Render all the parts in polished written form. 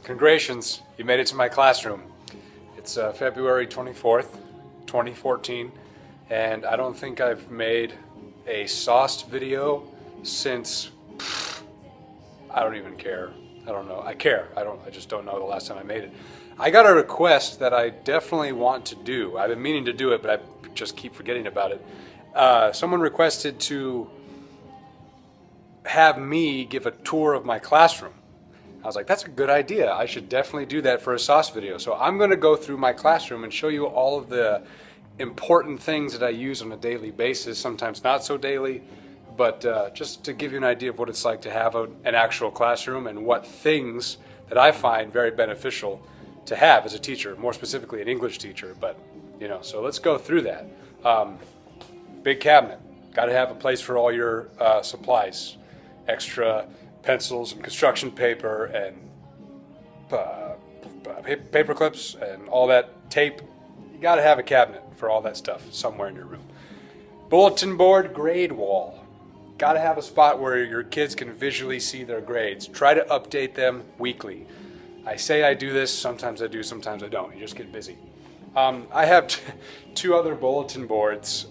Congratulations, you made it to my classroom. It's February 24th, 2014, and I don't think I've made a SOST video since, I don't even care. I don't know. I care. I just don't know the last time I made it. I got a request that I definitely want to do. I've been meaning to do it, but I just keep forgetting about it. Someone requested to have me give a tour of my classroom. I was like, that's a good idea. I should definitely do that for a SOST video. So I'm going to go through my classroom and show you all of the important things that I use on a daily basis, sometimes not so daily, but just to give you an idea of what it's like to have an actual classroom and what things that I find very beneficial to have as a teacher, more specifically an English teacher. But, you know, so let's go through that. Big cabinet. Got to have a place for all your supplies, extra pencils and construction paper and paper clips and all that tape. You got to have a cabinet for all that stuff somewhere in your room. Bulletin board, grade wall. Got to have a spot where your kids can visually see their grades. Try to update them weekly. I say I do this, sometimes I do, sometimes I don't. You just get busy. I have two other bulletin boards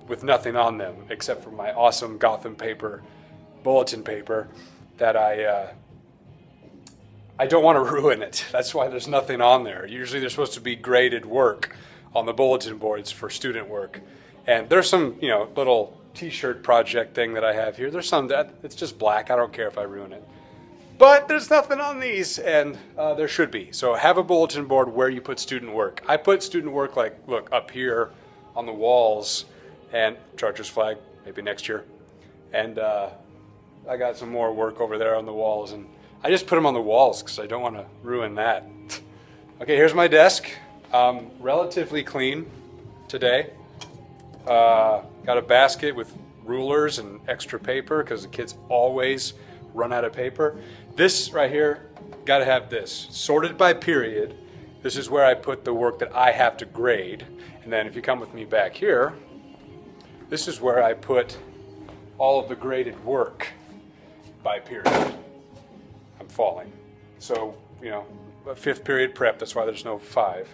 with nothing on them except for my awesome Gotham paper, bulletin paper, that I don't want to ruin it. That's why there's nothing on there. Usually there's supposed to be graded work on the bulletin boards for student work. And there's some, you know, little t-shirt project thing that I have here. There's some that it's just black. I don't care if I ruin it. But there's nothing on these, and there should be. So have a bulletin board where you put student work. I put student work, like, look, up here on the walls, and Chargers flag, maybe next year. And I got some more work over there on the walls, and I just put them on the walls because I don't want to ruin that. Okay, here's my desk. Relatively clean today. Got a basket with rulers and extra paper because the kids always run out of paper. This right here, got to have this. Sorted by period. This is where I put the work that I have to grade. And then if you come with me back here, this is where I put all of the graded work by period. I'm falling. So, you know, a 5th period prep, that's why there's no 5.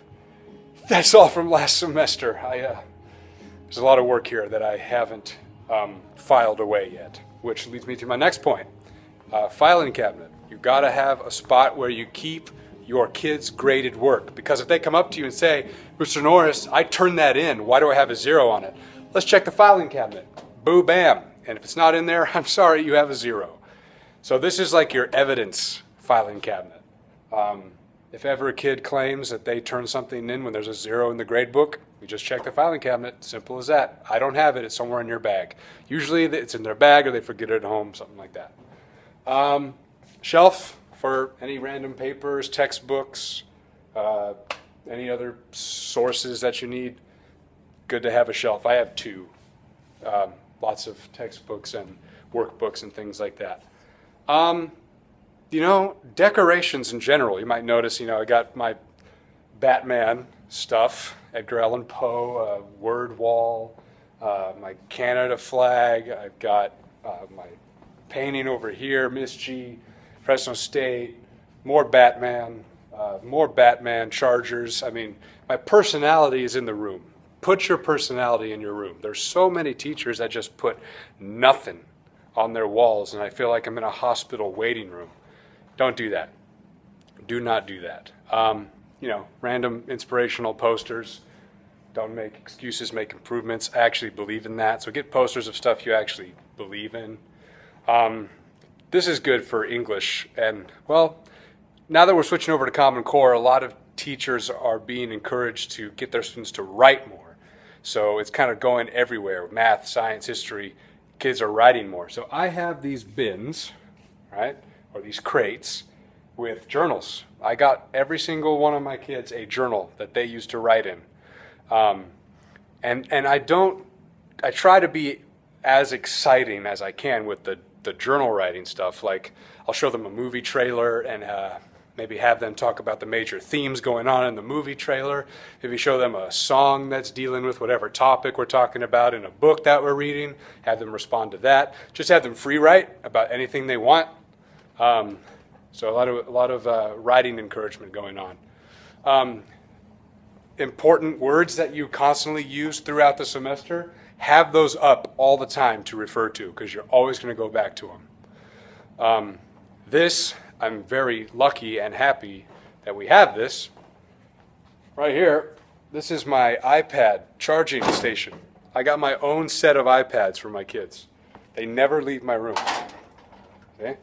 That's all from last semester. There's a lot of work here that I haven't filed away yet, which leads me to my next point. Filing cabinet. You've got to have a spot where you keep your kids' graded work, because if they come up to you and say, Mr. Norris, I turned that in, why do I have a 0 on it? Let's check the filing cabinet. Boo, bam. And if it's not in there, I'm sorry, you have a 0. So this is like your evidence filing cabinet. If ever a kid claims that they turned something in when there's a 0 in the grade book, we just check the filing cabinet. Simple as that. I don't have it. It's somewhere in your bag. Usually it's in their bag or they forget it at home, something like that. Shelf for any random papers, textbooks, any other sources that you need. Good to have a shelf. I have 2. Lots of textbooks and workbooks and things like that. You know, decorations in general. You might notice, you know, I got my Batman stuff, Edgar Allan Poe, word wall, my Canada flag. I've got my painting over here, Miss G, Fresno State, more Batman, Chargers. I mean, my personality is in the room. Put your personality in your room. There's so many teachers that just put nothing on their walls, and I feel like I'm in a hospital waiting room. Don't do that. Do not do that. You know, random inspirational posters. Don't make excuses, make improvements. I actually believe in that. So get posters of stuff you actually believe in. This is good for English. And, well, now that we're switching over to Common Core, a lot of teachers are being encouraged to get their students to write more. So it's kind of going everywhere. Math, science, history. Kids are writing more. So I have these bins, right, or these crates with journals. I got every single one of my kids a journal that they used to write in. And I try to be as exciting as I can with the journal writing stuff. Like, I'll show them a movie trailer and maybe have them talk about the major themes going on in the movie trailer. Maybe show them a song that's dealing with whatever topic we're talking about in a book that we're reading. Have them respond to that. Just have them free write about anything they want. So a lot of writing encouragement going on. Important words that you constantly use throughout the semester, have those up all the time to refer to, because you're always going to go back to them. This, I'm very lucky and happy that we have this right here. This is my iPad charging station. I got my own set of iPads for my kids. They never leave my room. Okay?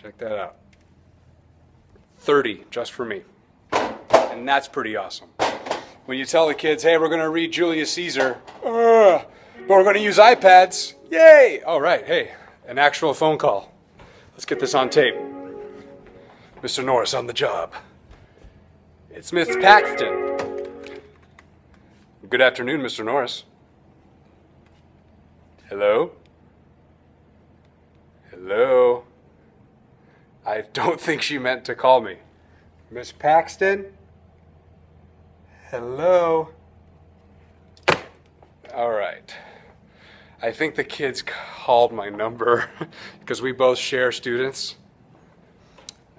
Check that out. 30 just for me. And that's pretty awesome. When you tell the kids, hey, we're going to read Julius Caesar, but we're going to use iPads. Yay! All right, hey, an actual phone call. Let's get this on tape. Mr. Norris on the job. It's Miss Paxton. Good afternoon, Mr. Norris. Hello? Hello? I don't think she meant to call me. Miss Paxton? Hello? All right. I think the kids called my number because we both share students.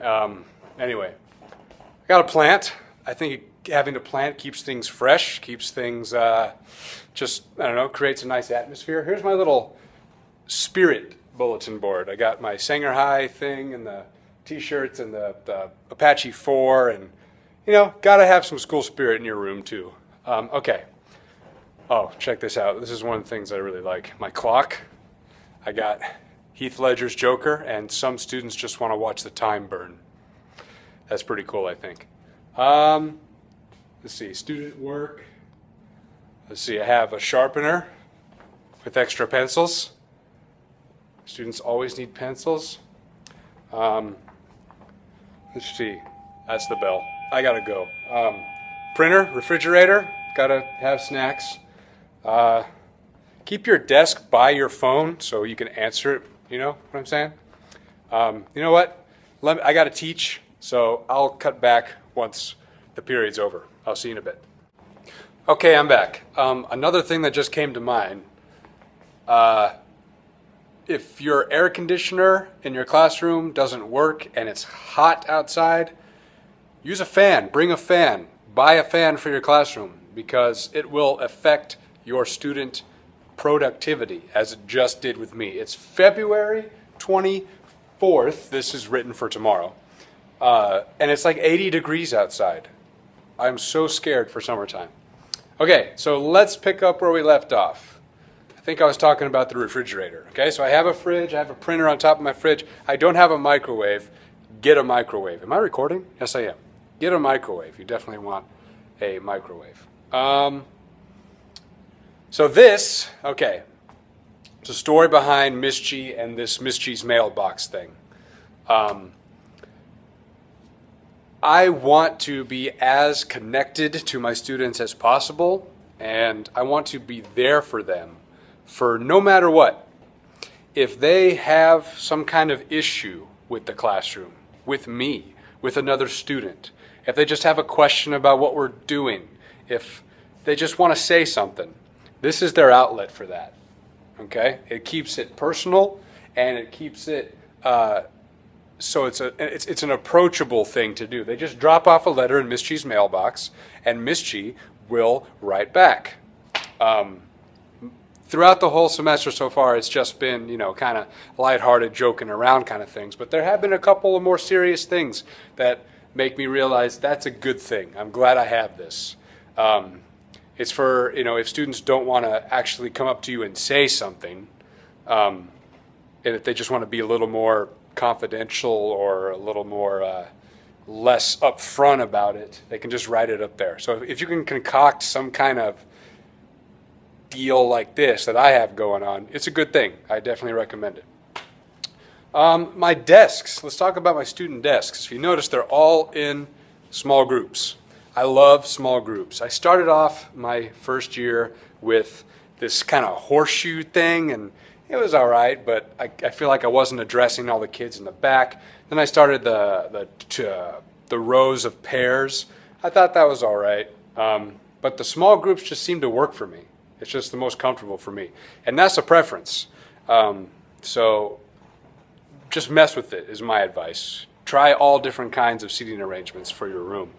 Anyway, I got a plant. I think having a plant keeps things fresh, keeps things just, I don't know, creates a nice atmosphere. Here's my little spirit bulletin board. I got my Sanger High thing and the t-shirts and the Apache 4, and you know, gotta have some school spirit in your room too. Okay. Oh, check this out. This is one of the things I really like. My clock. I got Heath Ledger's Joker, and some students just want to watch the time burn. That's pretty cool, I think. Let's see, student work. Let's see, I have a sharpener with extra pencils. Students always need pencils. Let's see, that's the bell. I gotta go. Printer, refrigerator, gotta have snacks. Keep your desk by your phone so you can answer it, you know what I'm saying? You know what? I gotta teach, so I'll cut back once the period's over. I'll see you in a bit. Okay, I'm back. Another thing that just came to mind, if your air conditioner in your classroom doesn't work and it's hot outside, use a fan, bring a fan, buy a fan for your classroom, because it will affect your student productivity as it just did with me. It's February 24th, this is written for tomorrow, and it's like 80 degrees outside. I'm so scared for summertime. Okay, so let's pick up where we left off. I think I was talking about the refrigerator. Okay, so I have a fridge, I have a printer on top of my fridge. I don't have a microwave. Get a microwave. Am I recording? Yes, I am. Get a microwave. You definitely want a microwave. So this, okay, it's a story behind Miss G and this Miss G's mailbox thing. I want to be as connected to my students as possible, and I want to be there for them for no matter what. If they have some kind of issue with the classroom, with me, with another student, if they just have a question about what we're doing, if they just want to say something, this is their outlet for that. Okay? It keeps it personal, and it keeps it so it's an approachable thing to do. They just drop off a letter in Miss G's mailbox, and Miss G will write back. Throughout the whole semester so far, it's just been, you know, kind of lighthearted, joking around kind of things. But there have been a couple of more serious things that make me realize that's a good thing. I'm glad I have this. It's for, you know, if students don't want to actually come up to you and say something, and if they just want to be a little more confidential or a little more less upfront about it, they can just write it up there. So if you can concoct some kind of deal like this that I have going on, it's a good thing. I definitely recommend it. My desks. Let's talk about my student desks. If you notice, they're all in small groups. I love small groups. I started off my first year with this kind of horseshoe thing, and it was all right, but I feel like I wasn't addressing all the kids in the back. Then I started the rows of pairs. I thought that was all right, but the small groups just seem to work for me. It's just the most comfortable for me, and that's a preference. So just mess with it is my advice. Try all different kinds of seating arrangements for your room.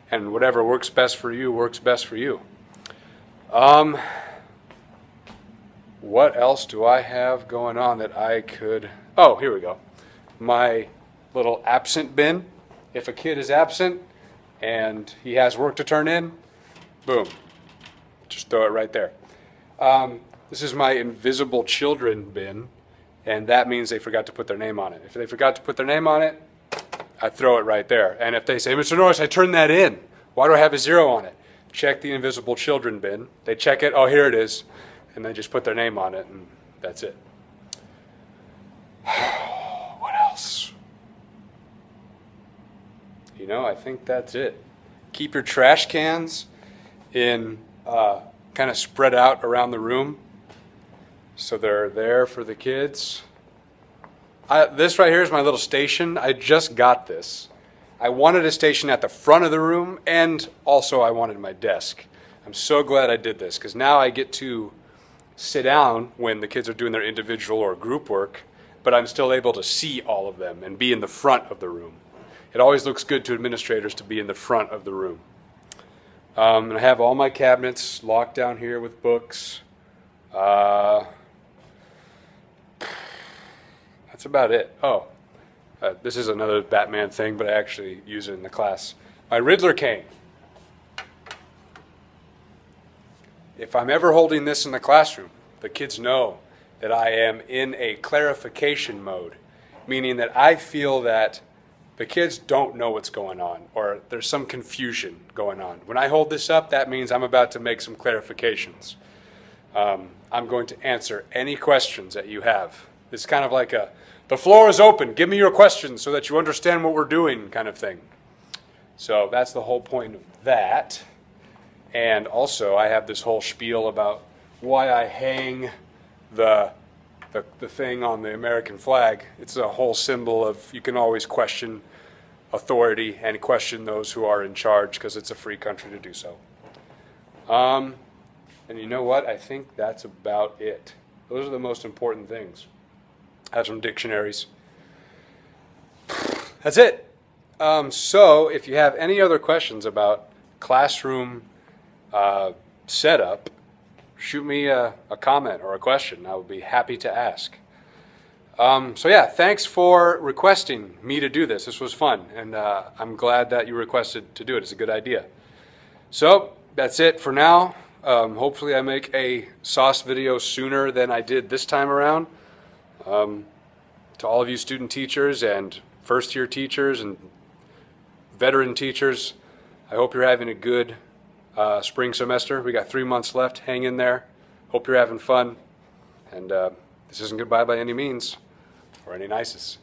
And whatever works best for you, works best for you. What else do I have going on that I could... Oh, here we go. My little absent bin. If a kid is absent and he has work to turn in, boom. Just throw it right there. This is my invisible children bin, and that means they forgot to put their name on it. If they forgot to put their name on it, I throw it right there. And if they say, Mr. Norris, I turned that in. Why do I have a 0 on it? Check the invisible children bin. They check it. Oh, here it is. And they just put their name on it, and that's it. What else? You know, I think that's it. Keep your trash cans in kind of spread out around the room so they're there for the kids. This right here is my little station. I just got this. I wanted a station at the front of the room, and also I wanted my desk. I'm so glad I did this, because now I get to sit down when the kids are doing their individual or group work, but I'm still able to see all of them and be in the front of the room. It always looks good to administrators to be in the front of the room. And I have all my cabinets locked down here with books. That's about it. Oh, this is another Batman thing, but I actually use it in the class. My Riddler cane. If I'm ever holding this in the classroom, the kids know that I am in a clarification mode, meaning that I feel that the kids don't know what's going on, or there's some confusion going on. When I hold this up, that means I'm about to make some clarifications. I'm going to answer any questions that you have. It's kind of like the floor is open, give me your questions so that you understand what we're doing kind of thing. So that's the whole point of that. And also I have this whole spiel about why I hang the thing on the American flag. It's a whole symbol of you can always question authority and question those who are in charge, because it's a free country to do so. And you know what? I think that's about it. Those are the most important things. I have some dictionaries. That's it. So if you have any other questions about classroom setup, shoot me a comment or a question. I would be happy to ask. So yeah, thanks for requesting me to do this. This was fun, and I'm glad that you requested to do it. It's a good idea. So that's it for now. Hopefully I make a SOST video sooner than I did this time around. To all of you student teachers and first-year teachers and veteran teachers, I hope you're having a good spring semester. We got 3 months left. Hang in there. Hope you're having fun. And this isn't goodbye by any means, or any nices.